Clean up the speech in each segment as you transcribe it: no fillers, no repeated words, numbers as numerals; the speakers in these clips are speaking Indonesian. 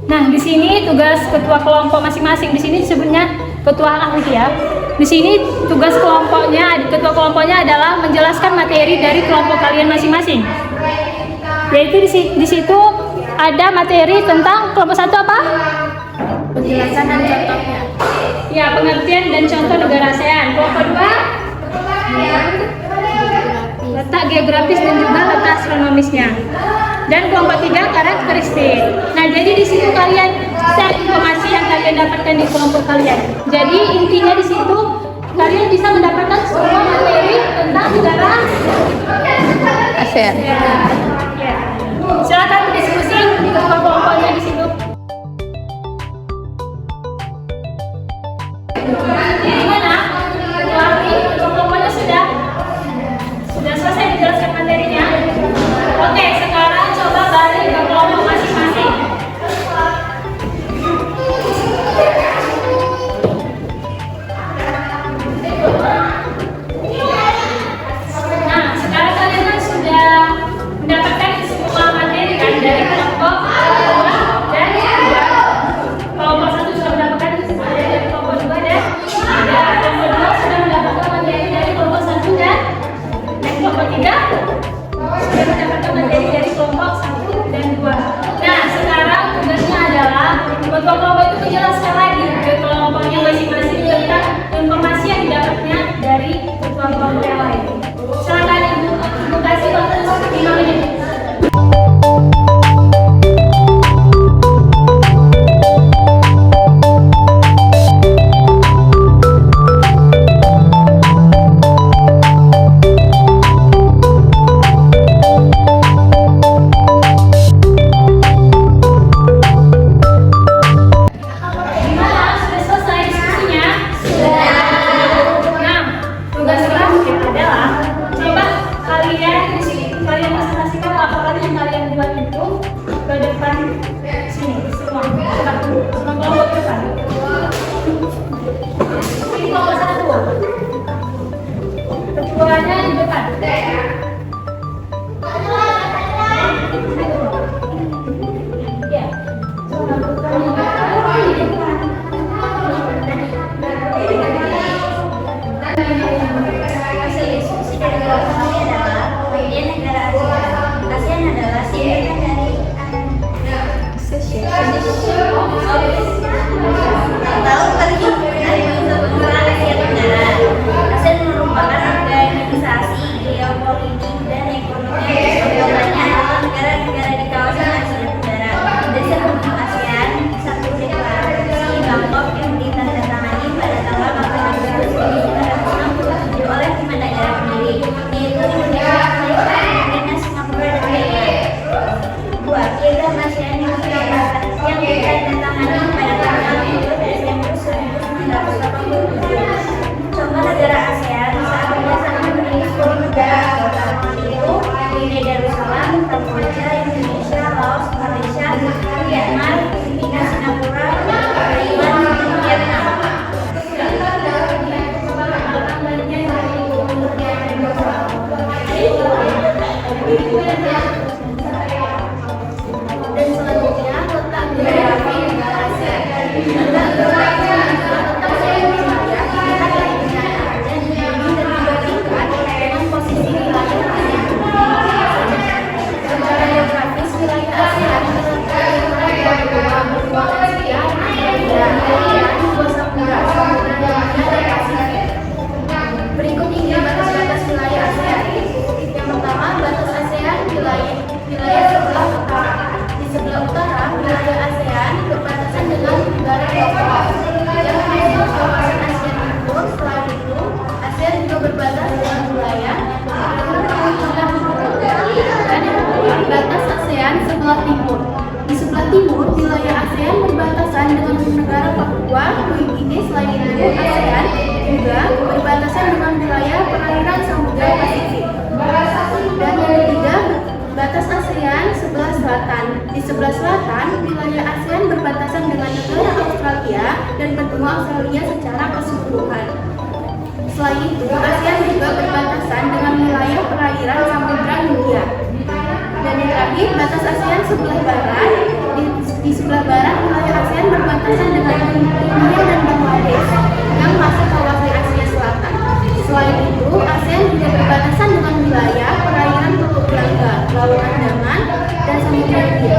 Nah, di sini tugas ketua kelompok masing-masing. Di sini disebutnya ketua ahli ya. Di sini tugas kelompoknya, ketua kelompoknya adalah menjelaskan materi dari kelompok kalian masing-masing. Yaitu di situ ada materi tentang kelompok satu apa? Penjelasan dan contohnya. Ya, pengertian dan contoh negara ASEAN. Kelompok dua? Letak geografis dan juga letak astronomisnya. Dan kelompok tiga karakteristik. Nah, jadi di situ kalian share informasi yang kalian dapatkan di kelompok kalian. Jadi intinya di situ kalian bisa mendapatkan semua materi tentang negara ASEAN. Ya. Silakan berdiskusi di kelompok-kelompoknya di situ. Gimana? Kelompok-kelompoknya sudah selesai dijelaskan materinya. Oke, sekarang coba balik ke kelompok masing-masing. Nah, sekarang kalian kan sudah mendapatkan semua materi kan dari kelompok 2 dan 3. Kelompok 1 sudah mendapatkan materi dari kelompok 2 dan 3. Kelompok 2 sudah mendapatkan materi dari kelompok 1 dan kelompok 3 sudah mendapatkan materi dari kelompok 1 dan 2. Nah, sekarang tugasnya adalah ketua kelompok itu menjelaskan lagi ke kelompoknya masing-masing tentang informasi yang didapatnya dari ketua kelompok yang lain. Silakan Ibu kasih waktu 5 menit. Ketuanya di depan. Ya. Hasil diskusi dari kelompok kami adalah kemudian negara ASEAN adalah singkatan dari tahu kali Pengurangan Asia Tenggara. ASEAN merupakan organisasi geopolitik dan ekonomi yang anggotanya adalah negara-negara di kawasan Asia Tenggara. Dasar hukum ASEAN satu deklarasi Bangkok yang ditandatangani pada tanggal 8 Agustus 1967 oleh 5 negara pendiri, yaitu Indonesia, Malaysia, Filipina, Singapura, dan Thailand. 2. Piagam ASEAN yang ditandatangani pada tanggal 2 Desember 1987. Contoh negara ASEAN saat ini sangat memiliki 10 negara anggota, yaitu Brunei Darussalam, Kamboja, Indonesia, Laos, Malaysia, Myanmar, Filipina, Singapura, Taiwan, dan Vietnam. Dan selanjutnya letak geografi negara ASEAN. Letak geografi negara tetap wilayah dan dibagi dengan posisi wilayah ASEAN. Secara geografis wilayah ASEAN terletak di benua Asia, India, Benua Samudra, dan Pasifik. Berikut ini batas-batas wilayah ASEAN. Yang pertama, batas ASEAN wilayah sebelah selatan, wilayah ASEAN berbatasan dengan negara Australia dan benua Australia secara keseluruhan. Selain itu, ASEAN juga berbatasan dengan wilayah perairan Samudra Hindia. Dan yang terakhir, batas ASEAN sebelah barat. Di sebelah barat, wilayah ASEAN berbatasan dengan India dan Bangladesh yang masuk kawasan Asia Selatan. Selain itu, ASEAN juga berbatasan dengan wilayah perairan Teluk Belaga, Laut Andaman, dan Samudra Hindia.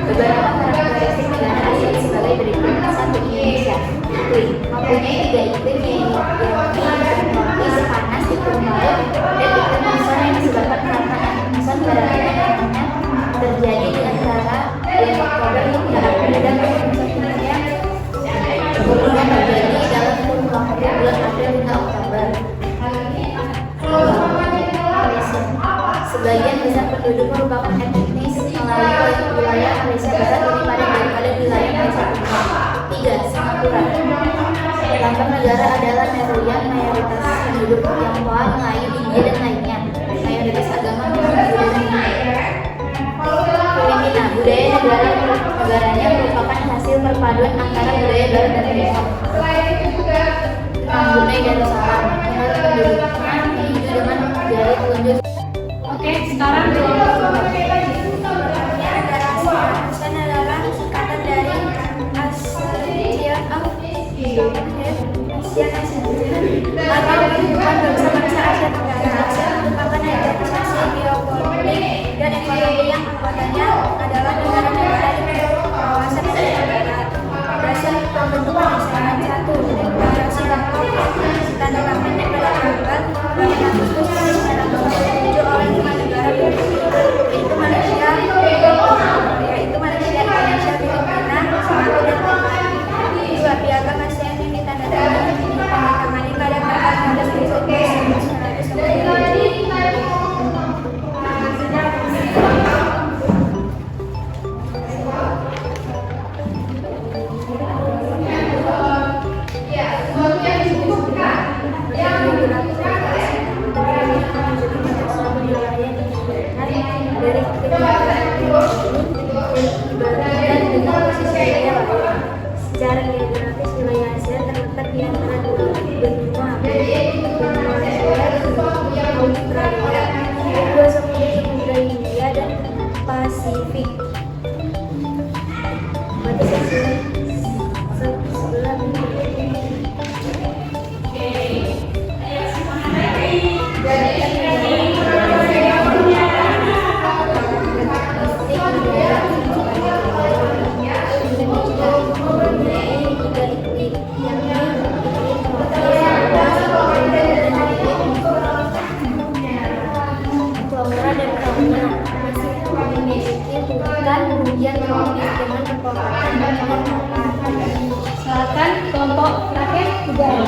Beberapa karakteristik negara ASEAN sebagai berikut. 1. Indonesia. Iklim. Mempunyai 3 iklim yakni tropis, panas, iklim laut, dan iklim monsun yang disebabkan karena monsun pada umumnya terjadi di antara bulan Oktober hingga April, dan monsun Indonesia umumnya terjadi dalam kurun waktu bulan April hingga Oktober. Sebagian besar penduduk merupakan etnis Melayu di wilayah Malaysia Besar lebih padat daripada wilayah Malaysia Timur. 3. Singapura. Lambang negara adalah Meruyan, mayoritas penduduk Tionghoa, Melayu, India, dan lainnya. Mayoritas agama Muslim, Buddha, dan Hindu. Filipina. Budaya negaranya merupakan hasil perpaduan antara budaya Barat dan Timur. Brunei Darussalam. Menurut penduduknya Hindu dengan jari telunjuk. Oke, sekarang ASEAN adalah singkatan dari ASEAN atau Perhimpunan Bangsa-Bangsa Asia Tenggara. ASEAN merupakan organisasi geopolitik dan ekonomi yang anggotanya adalah negara-negara di kawasan Asia Tenggara. Berdasar pembentukan ASEAN 1, Deklarasi Bangkok ditandatangani pada tanggal 8 Agustus 1947 oleh 5 negara yaitu Malaysia, Indonesia, Filipina, Singapura, dan Thailand. 2. Piagam ASEAN yang ditandatangani pada tanggal 16 Desember 1997. Secara geografis, wilayah ASEAN terletak di antara dua benua, benua Asia dan Australia, dua samudra Hindia dan Pasifik. Batas sebelah hujan tropis dengan kekuatan silakan kelompok terakhir budaya.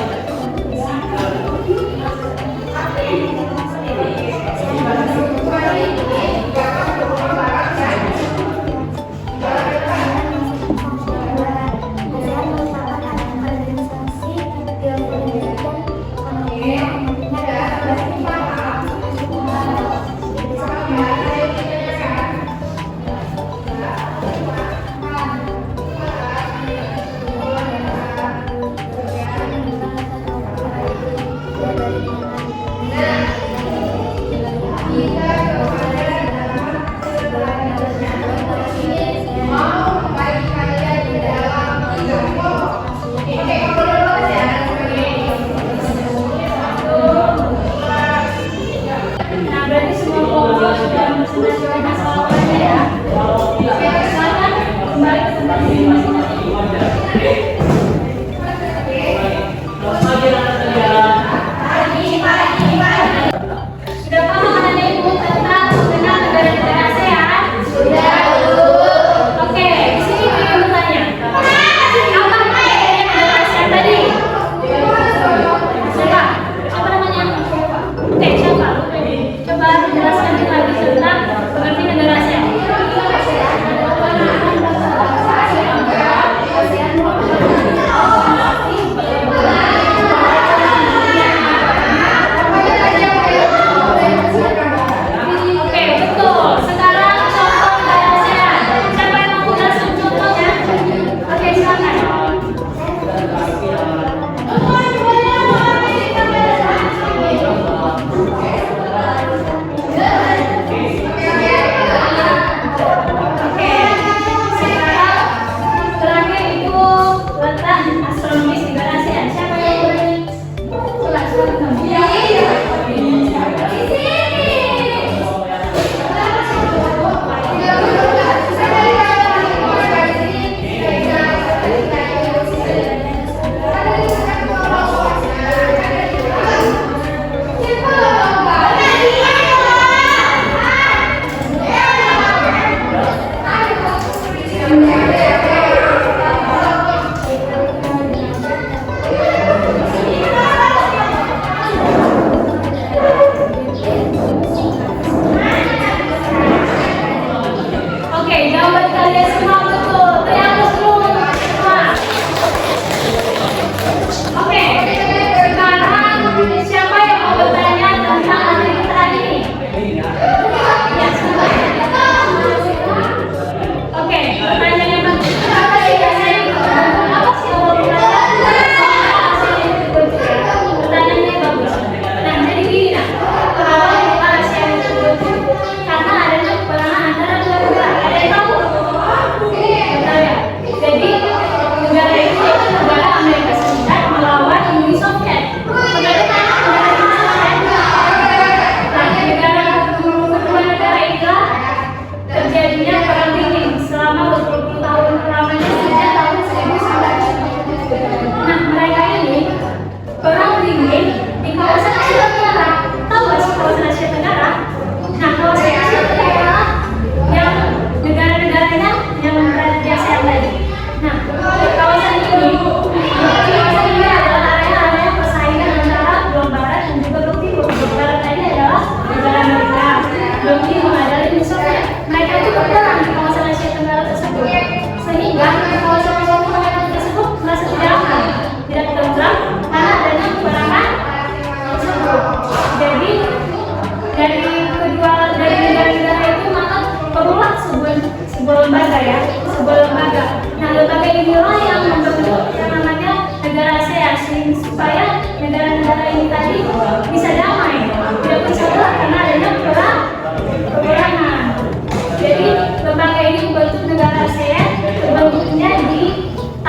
ASEAN.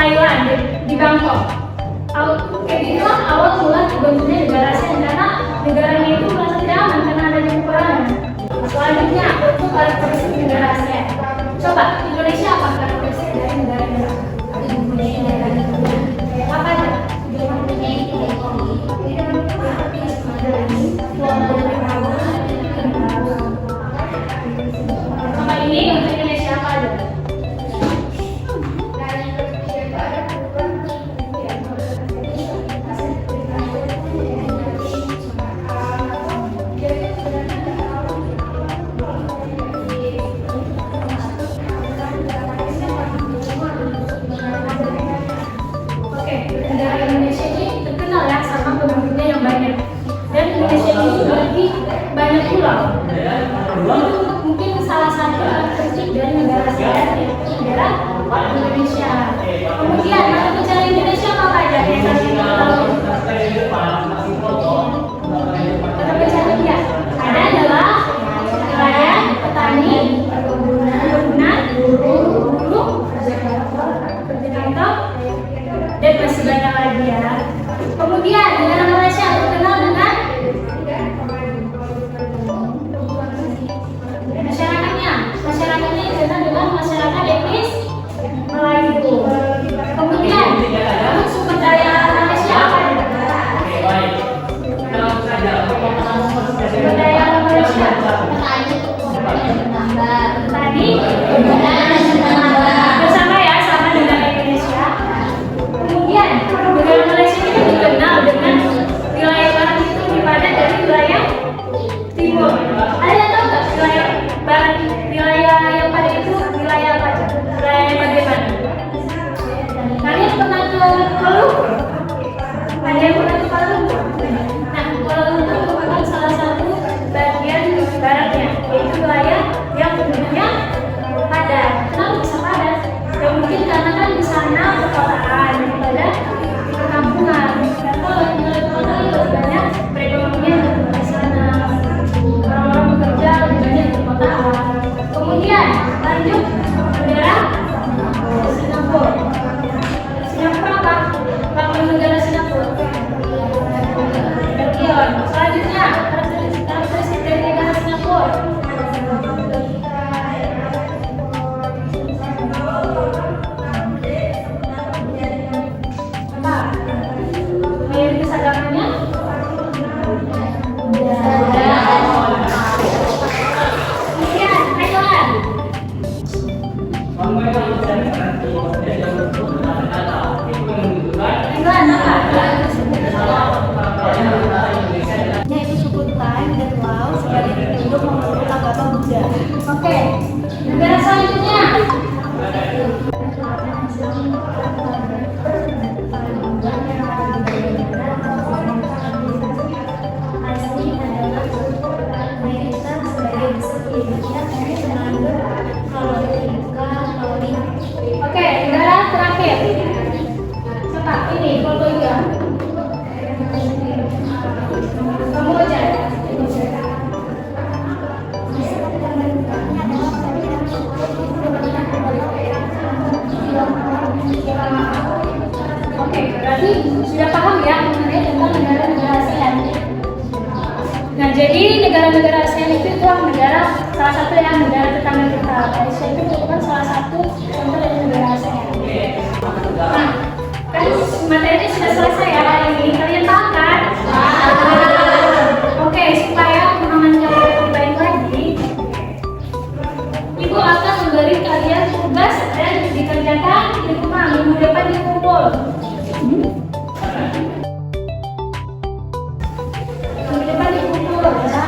Thailand, di Bangkok. Kayak gitu lah awal mula terbentuknya negara ASEAN karena negaranya itu merasa tidak aman karena adanya peperangan. Selanjutnya untuk karakteristik negara ASEAN. Coba Indonesia apa karakteristik dari negara-negara? Apa aja? Sama ini untuk Indonesia apa aja? Negara Indonesia ini terkenal ya sama penduduknya yang banyak, dan Indonesia ini memiliki banyak pulau. Itu mungkin salah satu karakteristik dari negara ASEAN, yaitu negara Indonesia. Kemudian mata pencarian Indonesia apa aja? Yang tadi kita tahu. Mata pencarian ya ada adalah nelayan, petani, perkebunan, buruh, kerja kantor, dan masih banyak lagi ya. Kemudian negara Malaysia terkenal dengan masyarakatnya. Masyarakatnya dikenal dengan masyarakat etnis Melayu. Kemudian untuk sumber daya Malaysia apa? Sumber daya Malaysia tadi bersama ya sama dengan Indonesia. Kemudian negara Malaysia ini dikenal dengan wilayah barat itu lebih padat dari wilayah timur. Ada yang tahu nggak wilayah barat, wilayah yang padat itu wilayah apa aja? Wilayah yang bagaimana? Kalian pernah ke Kuala Lumpur? Ada yang pernah ke Kuala Lumpur? Nah, Kuala Lumpur merupakan salah satu bagian baratnya, yaitu wilayah yang penduduknya padat. Kenapa bisa padat? Ya mungkin karena kan di sana perkotaan daripada perkampungan. Kalau di kota lebih banyak perekonomian di sana, orang-orang bekerja lebih banyak di perkotaan. Kemudian lanjut negara Singapura. Singapura apa? Bangun negara Singapura. Belgium. Selanjutnya karakteristik dari negara Singapura. Mayoritas agamanya kemudian Thailand. Thailand apa? Yaitu suku Thai dan Lao sebagai penduduk memeluk agama Buddha. Oke, negara selanjutnya. Oke, negara terakhir. Siapa? Ini Kamboja. Kamboja. Oke, berarti sudah paham ya mengenai tentang negara-negara ASEAN. Nah, jadi negara-negara ASEAN itu adalah negara salah satu yang negara tetangga kita. Malaysia itu merupakan salah satu contoh dari negara ASEAN. Nah, kan materinya sudah selesai ya hari ini. Kalian paham kan? Oke, supaya pemahaman kalian lebih baik lagi, Ibu akan memberi kalian tugas dan dikerjakan di rumah minggu depan dikumpul. Minggu depan dikumpul ya.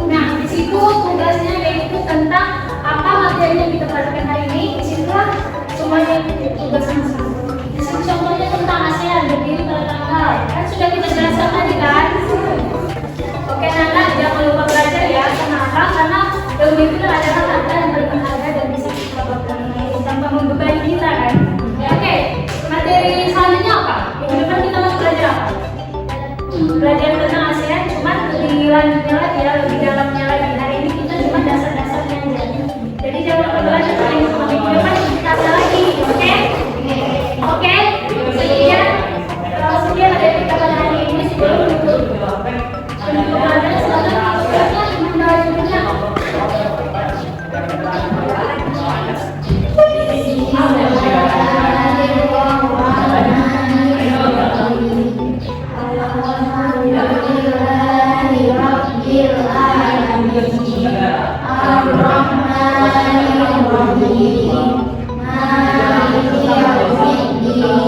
Nah, di situ tugasnya yaitu tentang apa materi yang kita pelajari hari ini. Di situlah semuanya tugas masing-masing. Di situ contohnya tentang ASEAN berdiri pada tanggal. Kan sudah kita jelaskan tadi kan? Oke, Nana jangan lupa belajar ya. Kenapa? Karena ilmu itu adalah harta yang berharga dan bisa kita berlanjut lagi sama minggu depan kita ada lagi, oke? Oke? Sekian ada yang kita pada hari ini sebelum menutup pelajaran selanjutnya Bunda Julia. Ar-Rahmanir Rahim Maliki Yaumiddin